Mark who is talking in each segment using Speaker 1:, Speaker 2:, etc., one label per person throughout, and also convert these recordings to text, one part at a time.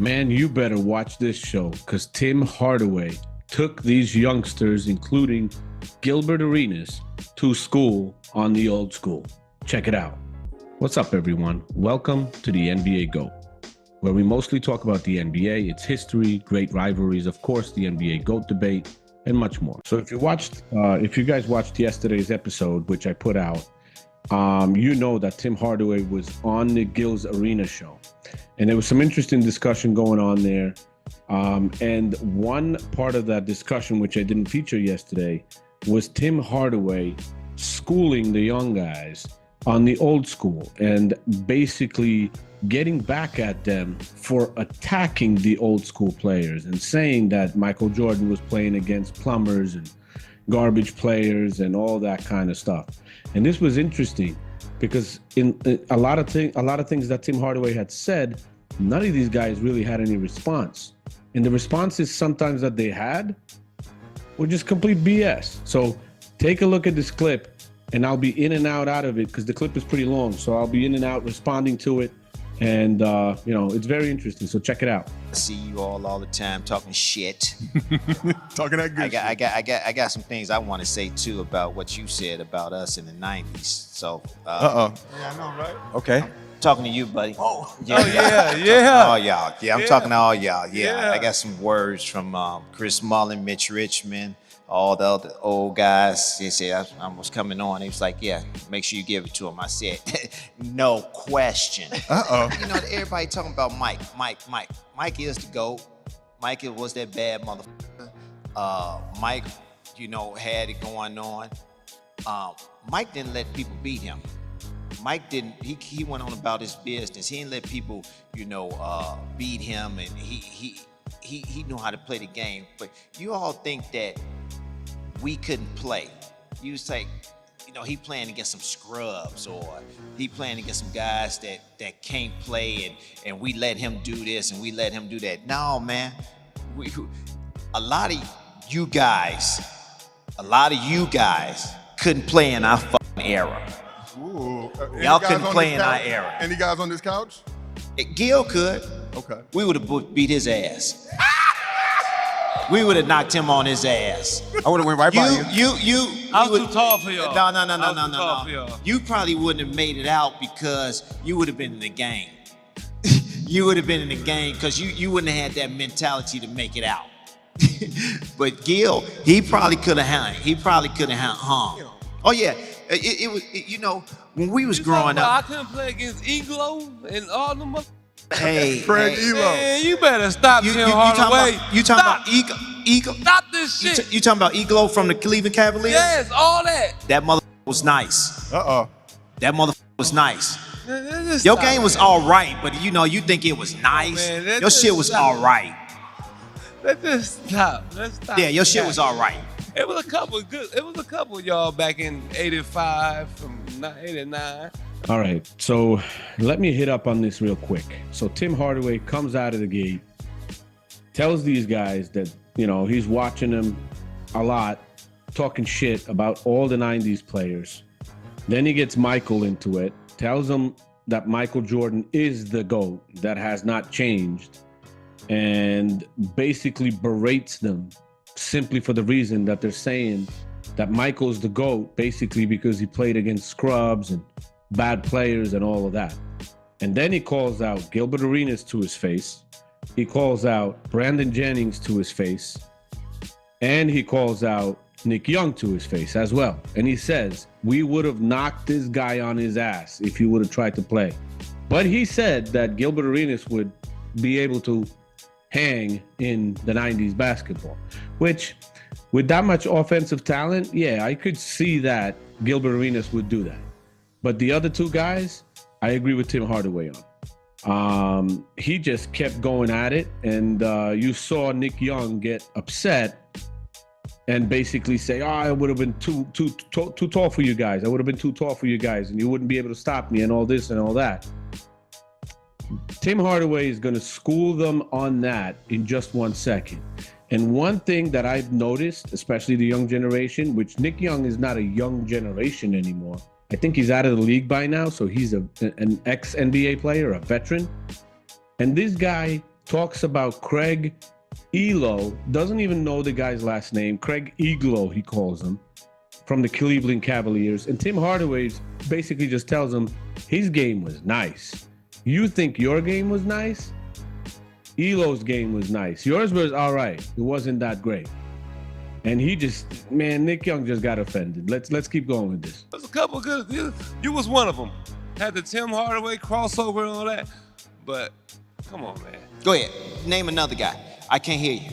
Speaker 1: Man, you better watch this show because Tim Hardaway took these youngsters, including Gilbert Arenas, to school on the old school. Check it out. What's up, everyone? Welcome to the NBA GOAT, where we mostly talk about the NBA, its history, great rivalries, of course, the NBA GOAT debate, and much more. So if you guys watched yesterday's episode, which I put out, you know that Tim Hardaway was on the Gils Arena show. And there was some interesting discussion going on there. And one part of that discussion, which I didn't feature yesterday, was Tim Hardaway schooling the young guys on the old school and basically getting back at them for attacking the old school players and saying that Michael Jordan was playing against plumbers and garbage players and all that kind of stuff. And this was interesting because in a lot of things that Tim Hardaway had said, none of these guys really had any response. And the responses sometimes that they had were just complete BS. So take a look at this clip and I'll be in and out of it because the clip is pretty long. So I'll be in and out responding to it. And, it's very interesting. So check it out.
Speaker 2: I see you all the time talking shit.
Speaker 3: Talking that good shit.
Speaker 2: I got some things I want to say, too, about what you said about us in the 90s. So,
Speaker 3: Yeah, I know, right? Okay.
Speaker 2: Talking to you, buddy.
Speaker 3: Oh,
Speaker 2: yeah. All y'all. Yeah, I'm talking to all y'all. Yeah. I got some words from Chris Mullin, Mitch Richmond, all the other old guys. They said I was coming on. He was like, yeah, make sure you give it to him. I said, no question. You know, everybody talking about Mike. Mike is the GOAT. Mike was that bad motherfucker. Mike, had it going on. Mike didn't let people beat him. Mike didn't, he went on about his business. He didn't let people, beat him, and he knew how to play the game. But you all think that we couldn't play. You say, he playing against some scrubs, or he playing against some guys that can't play, and we let him do this and we let him do that. No, man. A lot of you guys couldn't play in our fucking era.
Speaker 3: Ooh.
Speaker 2: Y'all couldn't play in our era.
Speaker 3: Any guys on this couch?
Speaker 2: Gil could.
Speaker 3: Okay.
Speaker 2: We would have beat his ass. We would have knocked him on his ass.
Speaker 3: I would have went right by you.
Speaker 4: I was too tall for y'all.
Speaker 2: No. You probably wouldn't have made it out because you would have been in the game. You would have been in the game because you wouldn't have had that mentality to make it out. But Gil, he probably could have hung. Oh yeah. It was, when we was growing up.
Speaker 4: I couldn't play against Eglo and all them.
Speaker 2: Hey,
Speaker 3: Craig Elo.
Speaker 4: Man, you better stop Tim Hardaway.
Speaker 2: You talking about Eglo?
Speaker 4: Stop this shit.
Speaker 2: You talking about Eglo from the Cleveland Cavaliers?
Speaker 4: Yes, all that.
Speaker 2: That motherfucker was nice. That motherfucker was nice. Your game was all right, but you think it was nice.
Speaker 4: Man,
Speaker 2: your shit was all right.
Speaker 4: Let's just stop. Let's stop.
Speaker 2: Yeah, your shit was all right.
Speaker 4: It was a couple of y'all back in 85 from 89.
Speaker 1: All right, so let me hit up on this real quick. So Tim Hardaway comes out of the gate, tells these guys that, he's watching them a lot, talking shit about all the 90s players. Then he gets Michael into it, tells them that Michael Jordan is the GOAT, that has not changed, and basically berates them simply for the reason that they're saying that Michael's the GOAT, basically because he played against scrubs and bad players and all of that. And then he calls out Gilbert Arenas to his face. He calls out Brandon Jennings to his face. And he calls out Nick Young to his face as well. And he says, we would have knocked this guy on his ass if he would have tried to play. But he said that Gilbert Arenas would be able to hang in the 90s basketball, which with that much offensive talent, yeah, I could see that Gilbert Arenas would do that. But the other two guys, I agree with Tim Hardaway on. He just kept going at it, and you saw Nick Young get upset and basically say, I would have been too tall for you guys. I would have been too tall for you guys, and you wouldn't be able to stop me and all this and all that. Tim Hardaway is going to school them on that in just 1 second. And one thing that I've noticed, especially the young generation, which Nick Young is not a young generation anymore. I think he's out of the league by now, so he's an ex-NBA player, a veteran. And this guy talks about Craig Elo, doesn't even know the guy's last name. Craig Eglo, he calls him, from the Cleveland Cavaliers. And Tim Hardaway basically just tells him his game was nice. You think your game was nice? Elo's game was nice. Yours was all right. It wasn't that great. And he just, man, Nick Young just got offended. Let's keep going with this.
Speaker 4: There's a couple good. You was one of them. Had the Tim Hardaway crossover and all that. But come on, man.
Speaker 2: Go ahead. Name another guy. I can't hear you.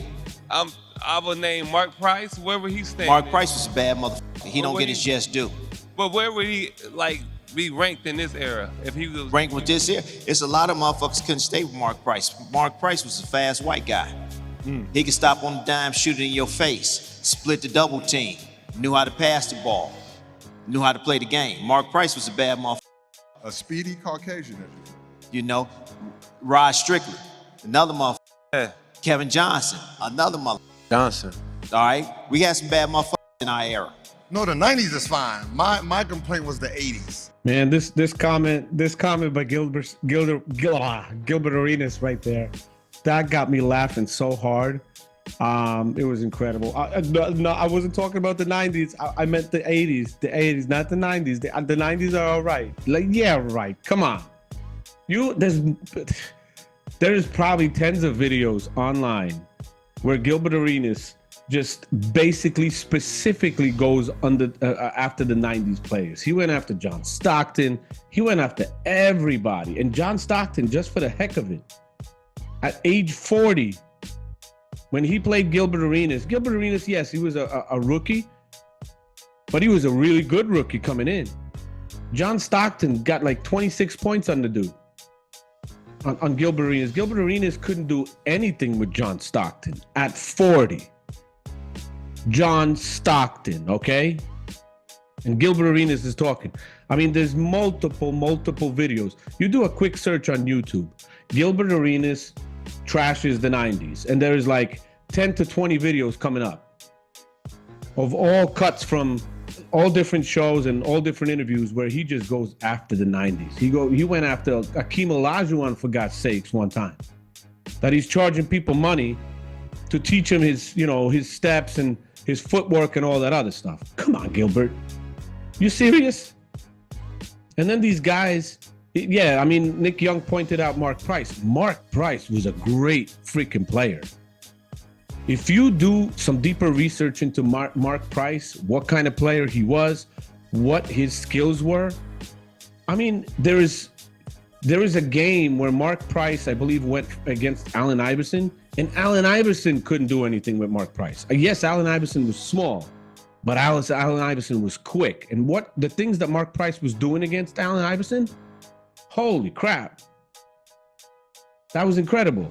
Speaker 4: I would name Mark Price, wherever he stands.
Speaker 2: Mark Price was a bad motherfucker. He don't get his just due.
Speaker 4: But where would he be ranked in this era if he was
Speaker 2: ranked with this era? It's a lot of motherfuckers couldn't stay with Mark Price. Mark Price was a fast white guy. He could stop on the dime, shoot it in your face, split the double team, knew how to pass the ball, knew how to play the game. Mark Price was a bad motherfucker.
Speaker 3: A speedy Caucasian.
Speaker 2: You know, Rod Strickland, another motherfucker.
Speaker 4: Yeah.
Speaker 2: Kevin Johnson, another motherfucker.
Speaker 4: Johnson?
Speaker 2: All right, we had some bad motherfuckers in our era.
Speaker 3: No, the 90s is fine. My complaint was the 80s.
Speaker 1: Man, this comment by Gilbert Arenas right there, that got me laughing so hard. It was incredible. No, I wasn't talking about the 90s. I meant the 80s. The 80s, not the 90s. The 90s are all right. Like, yeah, right. Come on. There's probably tens of videos online where Gilbert Arenas just basically specifically goes after the 90s players. He went after John Stockton. He went after everybody. And John Stockton, just for the heck of it, at age 40, when he played Gilbert Arenas, yes, he was a rookie, but he was a really good rookie coming in. John Stockton got like 26 points on the dude, on Gilbert Arenas. Gilbert Arenas couldn't do anything with John Stockton at 40. John Stockton, okay? And Gilbert Arenas is talking. I mean, there's multiple videos. You do a quick search on YouTube. Gilbert Arenas trashes the 90s. And there's like 10 to 20 videos coming up of all cuts from all different shows and all different interviews where he just goes after the 90s. He went after Akeem Olajuwon, for God's sakes, one time. That he's charging people money to teach him his steps and his footwork and all that other stuff. Come on, Gilbert. You serious? And then these guys, yeah, I mean, Nick Young pointed out Mark Price. Mark Price was a great freaking player. If you do some deeper research into Mark Price, what kind of player he was, what his skills were, I mean, there is a game where Mark Price, I believe, went against Allen Iverson, and Allen Iverson couldn't do anything with Mark Price. Yes, Allen Iverson was small, but Allen Iverson was quick. And what the things that Mark Price was doing against Allen Iverson, holy crap. That was incredible.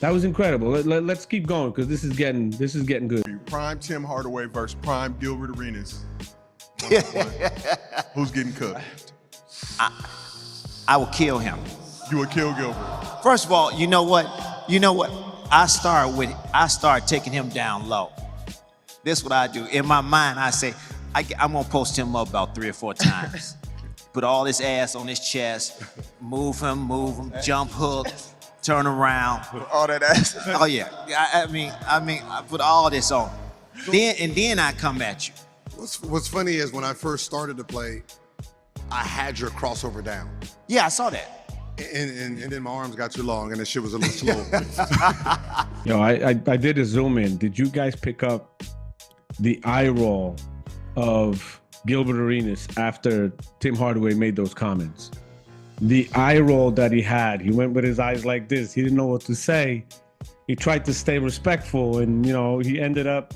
Speaker 1: Let's keep going because this is getting good.
Speaker 3: Prime Tim Hardaway versus prime Gilbert Arenas. Who's getting cooked?
Speaker 2: I will kill him.
Speaker 3: You would kill Gilbert.
Speaker 2: First of all, you know what? I start taking him down low. This is what I do. In my mind, I say, I'm gonna post him up about 3 or 4 times. Put all his ass on his chest, move him, jump hook, turn around.
Speaker 3: Put all that ass.
Speaker 2: Oh yeah. I mean, I put all this on. Then I come at you.
Speaker 5: What's funny is when I first started to play, I had your crossover down.
Speaker 2: Yeah, I saw that.
Speaker 5: And then my arms got too long and the shit was a little slow.
Speaker 1: Yo, I did a zoom in. Did you guys pick up the eye roll of Gilbert Arenas after Tim Hardaway made those comments? The eye roll that he had, he went with his eyes like this. He didn't know what to say. He tried to stay respectful, and he ended up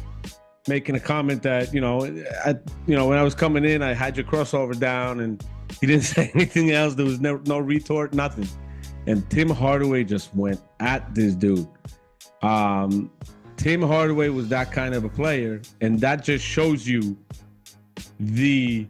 Speaker 1: making a comment that when I was coming in, I had your crossover down, and he didn't say anything else. There was no retort, nothing. And Tim Hardaway just went at this dude. Tim Hardaway was that kind of a player, and that just shows you the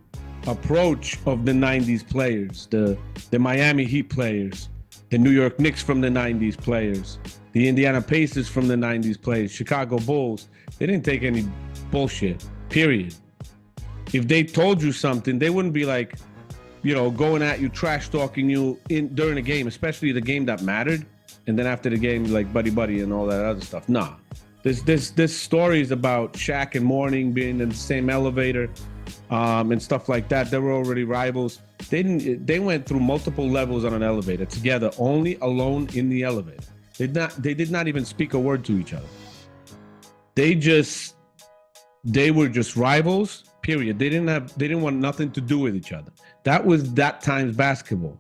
Speaker 1: approach of the 90s players, the Miami Heat players, the New York Knicks from the 90s players, the Indiana Pacers from the 90s players, Chicago Bulls. They didn't take any bullshit, period. If they told you something, they wouldn't be like, going at you, trash talking you during a game, especially the game that mattered. and then after the game, like buddy and all that other stuff. Nah, this story is about Shaq and Mourning being in the same elevator, and stuff like that. They were already rivals. They went through multiple levels on an elevator together, only alone in the elevator. They did not even speak a word to each other. They were just rivals, period. They didn't want nothing to do with each other. That was that time's basketball.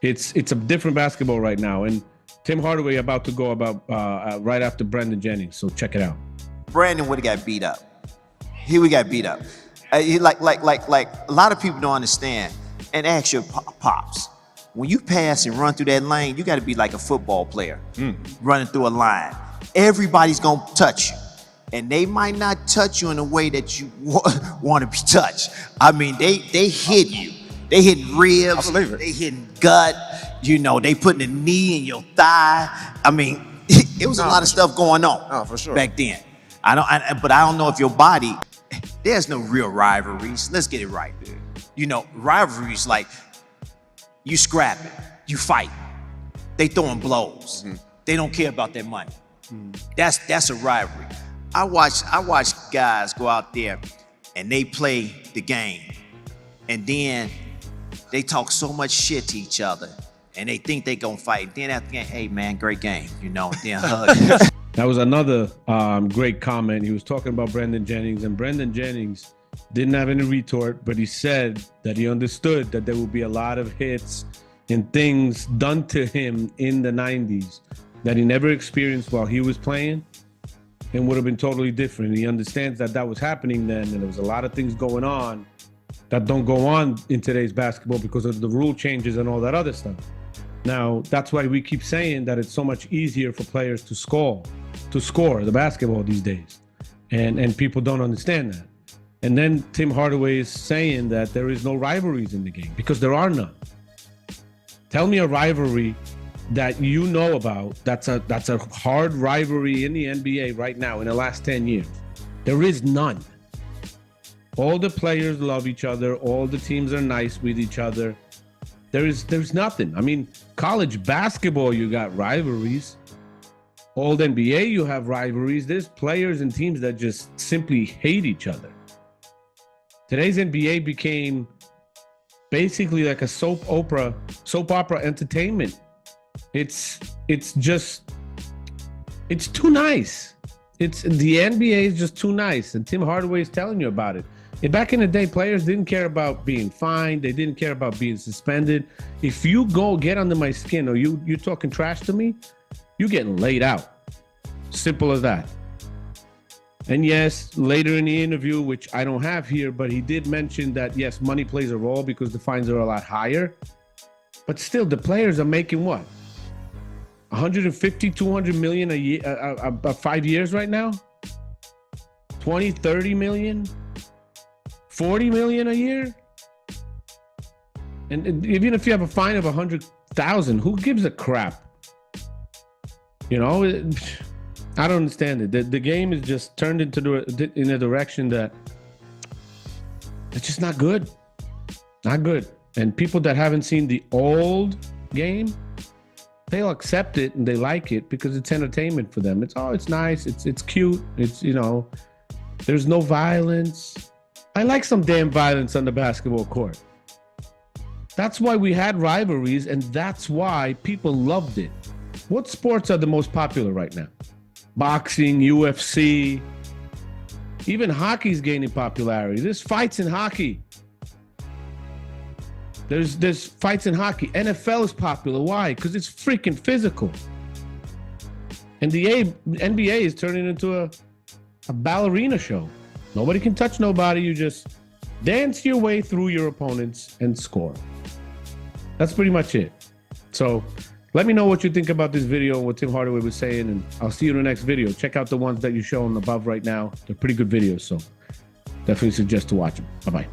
Speaker 1: It's a different basketball right now. And Tim Hardaway about to go about right after Brandon Jennings. So check it out.
Speaker 2: Brandon would have got beat up. He would got beat up. Like a lot of people don't understand. And ask your pops. When you pass and run through that lane, you got to be like a football player running through a line. Everybody's gonna touch you, and they might not touch you in a way that you want to be touched. I mean, they hit you. They hitting ribs. They hitting gut. You know, they putting a knee in your thigh. I mean, it was a lot of stuff going on.
Speaker 3: Oh, for sure.
Speaker 2: Back then. But I don't know if your body. There's no real rivalries. Let's get it right. You know, rivalries like you scrapping, you fighting, they throwing blows. They don't care about their money. That's a rivalry. I watch guys go out there and they play the game, and then they talk so much shit to each other, and they think they gonna fight. Then after the game, hey man, great game, you know, and then hug.
Speaker 1: That was another great comment. He was talking about Brandon Jennings, and Brandon Jennings didn't have any retort, but he said that he understood that there would be a lot of hits and things done to him in the 90s that he never experienced while he was playing and would have been totally different. He understands that that was happening then, and there was a lot of things going on that don't go on in today's basketball because of the rule changes and all that other stuff. Now, that's why we keep saying that it's so much easier for players to score the basketball these days. And people don't understand that. And then Tim Hardaway is saying that there is no rivalries in the game because there are none. Tell me a rivalry that you know about that's a hard rivalry in the NBA right now in the last 10 years. There is none. All the players love each other. All the teams are nice with each other. There's nothing. I mean, college basketball, you got rivalries. Old NBA, you have rivalries. There's players and teams that just simply hate each other. Today's NBA became basically like a soap opera entertainment. It's too nice. The NBA is just too nice, and Tim Hardaway is telling you about it. And back in the day, players didn't care about being fined. They didn't care about being suspended. If you go get under my skin or you're talking trash to me, you're getting laid out. Simple as that. And yes, later in the interview, which I don't have here, but he did mention that, yes, money plays a role because the fines are a lot higher. But still, the players are making what? 150, 200 million a year, 5 years right now? 20, 30 million? 40 million a year? And even if you have a fine of 100,000, who gives a crap? You know, I don't understand it. The game is just turned in a direction that it's just not good. Not good. And people that haven't seen the old game, they'll accept it and they like it because it's entertainment for them. It's nice. It's cute. It's, you know, there's no violence. I like some damn violence on the basketball court. That's why we had rivalries, and that's why people loved it. What sports are the most popular right now? Boxing, UFC, even hockey's gaining popularity. There's fights in hockey. There's fights in hockey. NFL is popular. Why? Because it's freaking physical. And the NBA is turning into a ballerina show. Nobody can touch nobody. You just dance your way through your opponents and score. That's pretty much it. So let me know what you think about this video and what Tim Hardaway was saying, and I'll see you in the next video. Check out the ones that you're showing above right now. They're pretty good videos, so definitely suggest to watch them. Bye-bye.